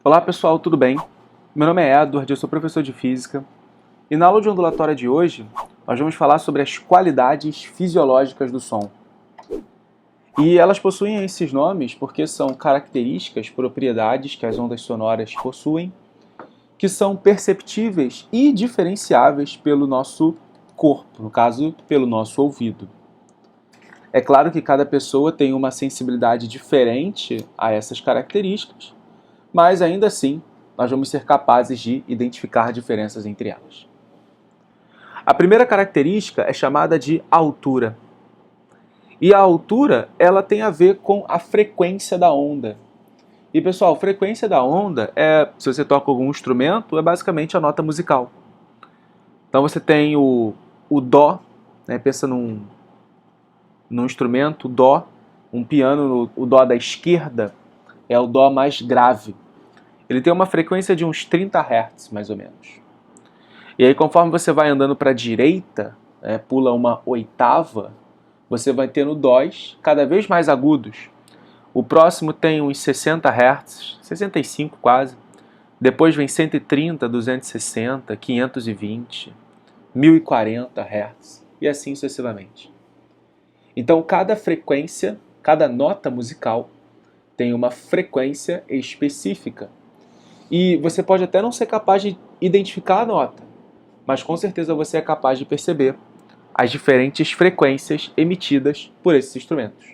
Olá pessoal, tudo bem? Meu nome é Edward, eu sou professor de Física e na aula de ondulatória de hoje nós vamos falar sobre as qualidades fisiológicas do som. E elas possuem esses nomes porque são características, propriedades que as ondas sonoras possuem, que são perceptíveis e diferenciáveis pelo nosso corpo, no caso, pelo nosso ouvido. É claro que cada pessoa tem uma sensibilidade diferente a essas características, mas ainda assim nós vamos ser capazes de identificar diferenças entre elas. A primeira característica é chamada de altura. E a altura, ela tem a ver com a frequência da onda. E pessoal, frequência da onda se você toca algum instrumento, é basicamente a nota musical. Então você tem o Dó, né? Pensa num instrumento Dó, um piano, o Dó da esquerda é o Dó mais grave. Ele tem uma frequência de uns 30 Hz, mais ou menos. E aí, conforme você vai andando para a direita, pula uma oitava, você vai tendo dós cada vez mais agudos. O próximo tem uns 60 Hz, 65 quase. Depois vem 130, 260, 520, 1040 Hz e assim sucessivamente. Então, cada frequência, cada nota musical tem uma frequência específica. E você pode até não ser capaz de identificar a nota, mas com certeza você é capaz de perceber as diferentes frequências emitidas por esses instrumentos.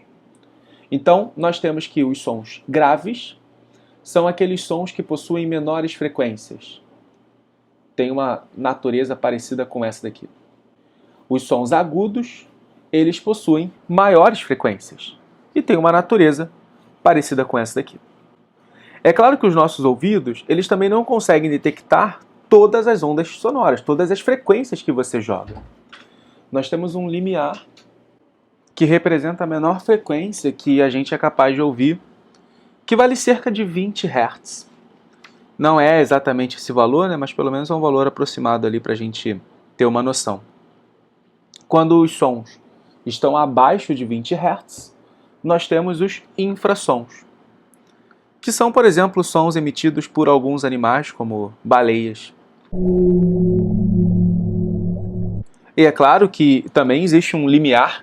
Então, nós temos que os sons graves são aqueles sons que possuem menores frequências. Tem uma natureza parecida com essa daqui. Os sons agudos, eles possuem maiores frequências e tem uma natureza parecida com essa daqui. É claro que os nossos ouvidos, eles também não conseguem detectar todas as ondas sonoras, todas as frequências que você joga. Nós temos um limiar que representa a menor frequência que a gente é capaz de ouvir, que vale cerca de 20 Hz. Não é exatamente esse valor, né, mas pelo menos é um valor aproximado ali para a gente ter uma noção. Quando os sons estão abaixo de 20 Hz, nós temos os infrassons, que são, por exemplo, sons emitidos por alguns animais, como baleias. E é claro que também existe um limiar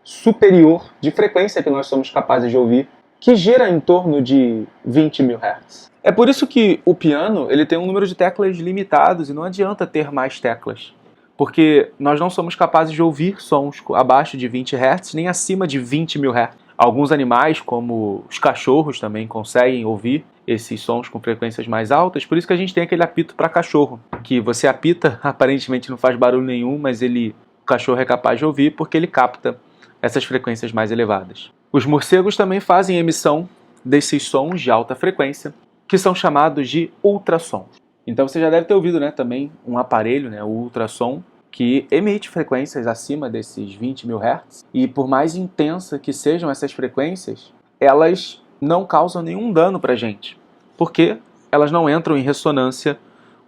superior de frequência que nós somos capazes de ouvir, que gira em torno de 20.000 Hz. É por isso que o piano ele tem um número de teclas limitados e não adianta ter mais teclas, porque nós não somos capazes de ouvir sons abaixo de 20 Hz nem acima de 20.000 Hz. Alguns animais, como os cachorros, também conseguem ouvir esses sons com frequências mais altas, por isso que a gente tem aquele apito para cachorro, que você apita, aparentemente não faz barulho nenhum, mas o cachorro é capaz de ouvir porque ele capta essas frequências mais elevadas. Os morcegos também fazem emissão desses sons de alta frequência, que são chamados de ultrassons. Então você já deve ter ouvido, né, também um aparelho, né, o ultrassom, que emite frequências acima desses 20.000 Hz, e por mais intensa que sejam essas frequências, elas não causam nenhum dano para a gente, porque elas não entram em ressonância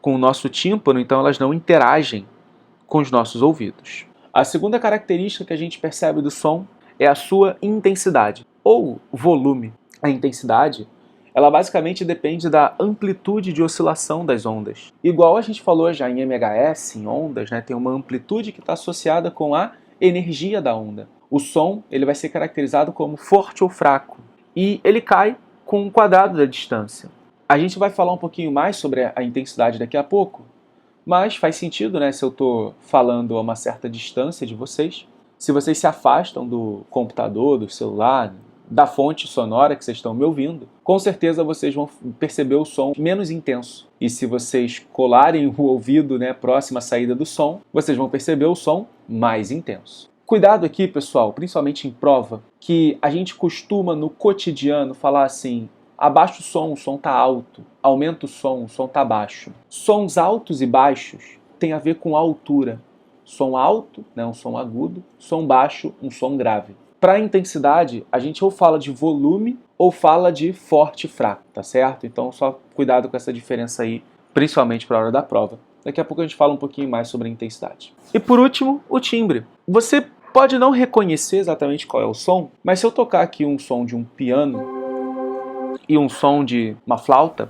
com o nosso tímpano, então elas não interagem com os nossos ouvidos. A segunda característica que a gente percebe do som é a sua intensidade, ou volume. A intensidade, ela basicamente depende da amplitude de oscilação das ondas. Igual a gente falou já em MHz, em ondas, né, tem uma amplitude que está associada com a energia da onda. O som ele vai ser caracterizado como forte ou fraco, e ele cai com o quadrado da distância. A gente vai falar um pouquinho mais sobre a intensidade daqui a pouco, mas faz sentido, né, se eu estou falando a uma certa distância de vocês. Se vocês se afastam do computador, do celular, da fonte sonora que vocês estão me ouvindo, com certeza vocês vão perceber o som menos intenso. E se vocês colarem o ouvido, né, próximo à saída do som, vocês vão perceber o som mais intenso. Cuidado aqui, pessoal, principalmente em prova, que a gente costuma no cotidiano falar assim: abaixa o som está alto, aumenta o som está baixo. Sons altos e baixos têm a ver com altura. Som alto, né, um som agudo, som baixo, um som grave. Para a intensidade, a gente ou fala de volume ou fala de forte e fraco, tá certo? Então só cuidado com essa diferença aí, principalmente para a hora da prova. Daqui a pouco a gente fala um pouquinho mais sobre a intensidade. E por último, o timbre. Você pode não reconhecer exatamente qual é o som, mas se eu tocar aqui um som de um piano e um som de uma flauta,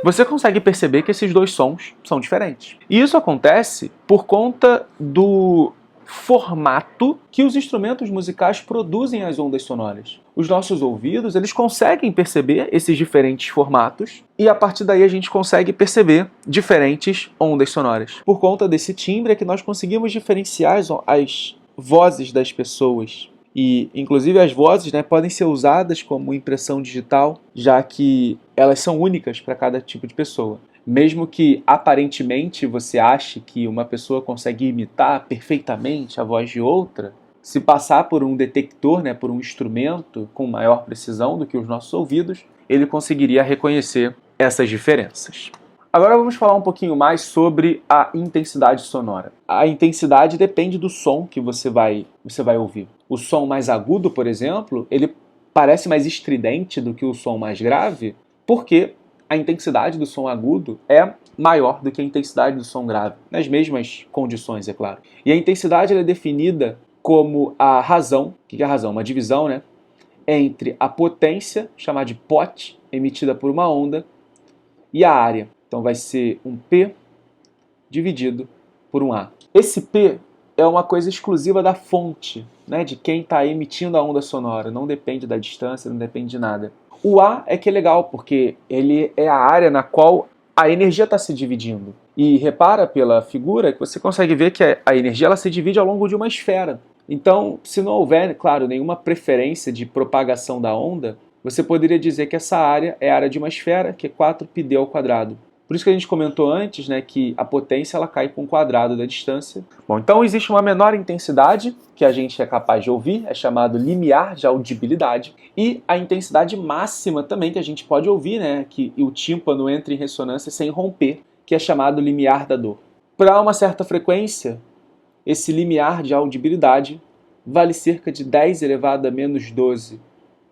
você consegue perceber que esses dois sons são diferentes. E isso acontece por conta do formato que os instrumentos musicais produzem as ondas sonoras. Os nossos ouvidos, eles conseguem perceber esses diferentes formatos e a partir daí a gente consegue perceber diferentes ondas sonoras. Por conta desse timbre é que nós conseguimos diferenciar as vozes das pessoas. E, inclusive, as vozes, né, podem ser usadas como impressão digital, já que elas são únicas para cada tipo de pessoa. Mesmo que, aparentemente, você ache que uma pessoa consegue imitar perfeitamente a voz de outra, se passar por um detector, né, por um instrumento com maior precisão do que os nossos ouvidos, ele conseguiria reconhecer essas diferenças. Agora vamos falar um pouquinho mais sobre a intensidade sonora. A intensidade depende do som que você vai ouvir. O som mais agudo, por exemplo, ele parece mais estridente do que o som mais grave, porque a intensidade do som agudo é maior do que a intensidade do som grave, nas mesmas condições, é claro. E a intensidade ela é definida como a razão, o que é a razão? Uma divisão, né, entre a potência, chamada de pot, emitida por uma onda, e a área. Então vai ser um P dividido por um A. Esse P é uma coisa exclusiva da fonte, né, de quem está emitindo a onda sonora. Não depende da distância, não depende de nada. O A é que é legal, porque ele é a área na qual a energia está se dividindo. E repara pela figura que você consegue ver que a energia ela se divide ao longo de uma esfera. Então, se não houver, claro, nenhuma preferência de propagação da onda, você poderia dizer que essa área é a área de uma esfera, que é 4πd ao quadrado. Por isso que a gente comentou antes, né, que a potência ela cai com o quadrado da distância. Bom, então existe uma menor intensidade que a gente é capaz de ouvir, é chamado limiar de audibilidade, e a intensidade máxima também que a gente pode ouvir, né, que o tímpano entra em ressonância sem romper, que é chamado limiar da dor. Para uma certa frequência, esse limiar de audibilidade vale cerca de 10 elevado a menos 12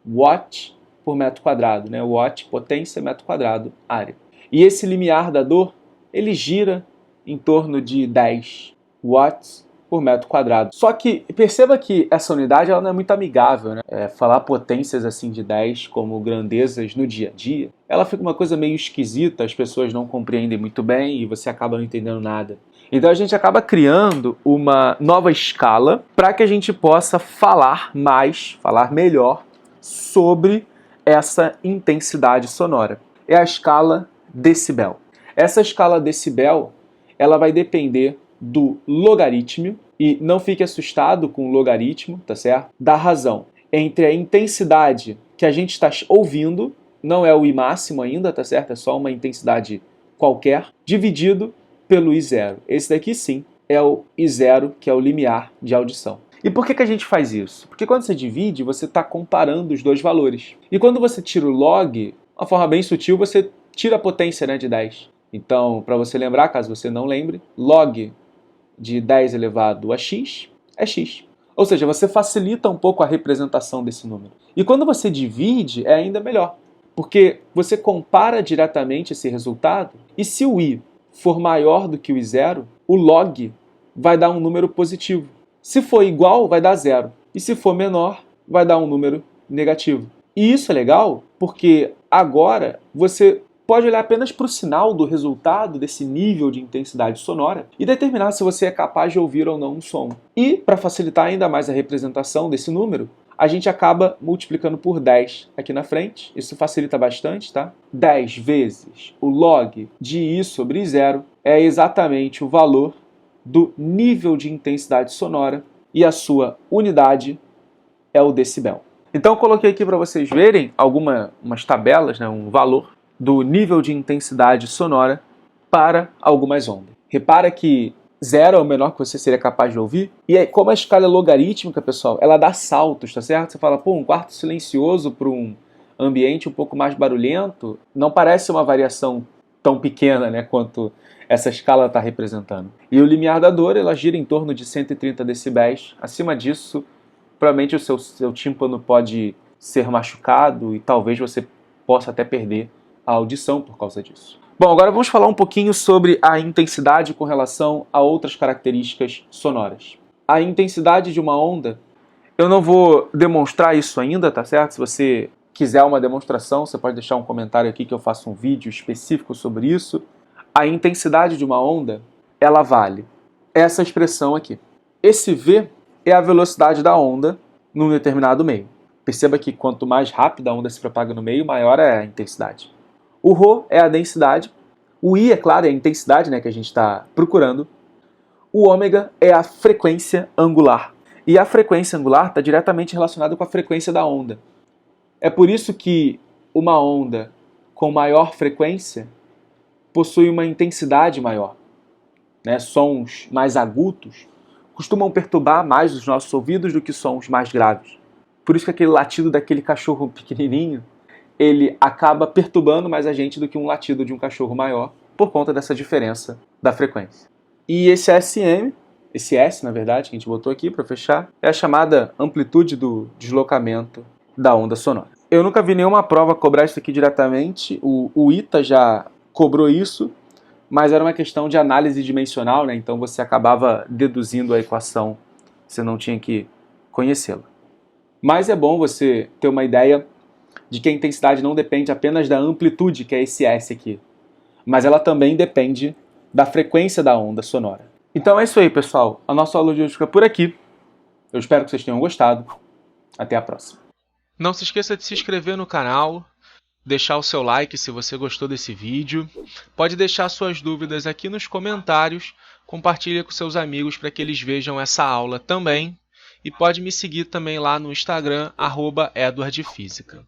watt por metro quadrado, né? Watt, potência, metro quadrado, área. E esse limiar da dor, ele gira em torno de 10 watts por metro quadrado. Só que perceba que essa unidade ela não é muito amigável, né? Falar potências assim de 10 como grandezas no dia a dia, ela fica uma coisa meio esquisita, as pessoas não compreendem muito bem e você acaba não entendendo nada. Então a gente acaba criando uma nova escala para que a gente possa falar mais, falar melhor sobre essa intensidade sonora. É a escala decibel. Essa escala decibel, ela vai depender do logaritmo, e não fique assustado com o logaritmo, tá certo? Da razão entre a intensidade que a gente está ouvindo, não é o I máximo ainda, tá certo? É só uma intensidade qualquer, dividido pelo I0. Esse daqui sim é o I0, que é o limiar de audição. E por que a gente faz isso? Porque quando você divide, você está comparando os dois valores. E quando você tira o log, de uma forma bem sutil, você tira a potência, né, de 10. Então, para você lembrar, caso você não lembre, log de 10 elevado a x é x. Ou seja, você facilita um pouco a representação desse número. E quando você divide, é ainda melhor. Porque você compara diretamente esse resultado, e se o i for maior do que o i0, o log vai dar um número positivo. Se for igual, vai dar 0. E se for menor, vai dar um número negativo. E isso é legal porque agora você pode olhar apenas para o sinal do resultado desse nível de intensidade sonora e determinar se você é capaz de ouvir ou não um som. E, para facilitar ainda mais a representação desse número, a gente acaba multiplicando por 10 aqui na frente. Isso facilita bastante, tá? 10 vezes o log de i sobre i0 é exatamente o valor do nível de intensidade sonora e a sua unidade é o decibel. Então eu coloquei aqui para vocês verem umas tabelas, né, um valor do nível de intensidade sonora para algumas ondas. Repara que 0 é o menor que você seria capaz de ouvir. E aí, como a escala é logarítmica, pessoal, ela dá saltos, tá certo? Você fala, pô, um quarto silencioso para um ambiente um pouco mais barulhento, não parece uma variação tão pequena, né, quanto essa escala está representando. E o limiar da dor, ela gira em torno de 130 decibéis. Acima disso, provavelmente o seu tímpano pode ser machucado e talvez você possa até perder a audição por causa disso. Bom, agora vamos falar um pouquinho sobre a intensidade com relação a outras características sonoras. A intensidade de uma onda, eu não vou demonstrar isso ainda, tá certo? Se você quiser uma demonstração, você pode deixar um comentário aqui que eu faço um vídeo específico sobre isso. A intensidade de uma onda, ela vale essa expressão aqui. Esse V é a velocidade da onda num determinado meio. Perceba que quanto mais rápida a onda se propaga no meio, maior é a intensidade. O ρ é a densidade. O I, é claro, é a intensidade, né, que a gente está procurando. O ômega é a frequência angular. E a frequência angular está diretamente relacionada com a frequência da onda. É por isso que uma onda com maior frequência possui uma intensidade maior. Né? Sons mais agudos costumam perturbar mais os nossos ouvidos do que sons mais graves. Por isso que aquele latido daquele cachorro pequenininho, ele acaba perturbando mais a gente do que um latido de um cachorro maior, por conta dessa diferença da frequência. E esse SM, esse S, na verdade, que a gente botou aqui para fechar, é a chamada amplitude do deslocamento da onda sonora. Eu nunca vi nenhuma prova cobrar isso aqui diretamente, o ITA já cobrou isso, mas era uma questão de análise dimensional, né? Então você acabava deduzindo a equação, você não tinha que conhecê-la. Mas é bom você ter uma ideia de que a intensidade não depende apenas da amplitude, que é esse S aqui, mas ela também depende da frequência da onda sonora. Então é isso aí, pessoal. A nossa aula de hoje fica por aqui. Eu espero que vocês tenham gostado. Até a próxima. Não se esqueça de se inscrever no canal, deixar o seu like se você gostou desse vídeo. Pode deixar suas dúvidas aqui nos comentários. Compartilhe com seus amigos para que eles vejam essa aula também. E pode me seguir também lá no Instagram, @edwardfísica.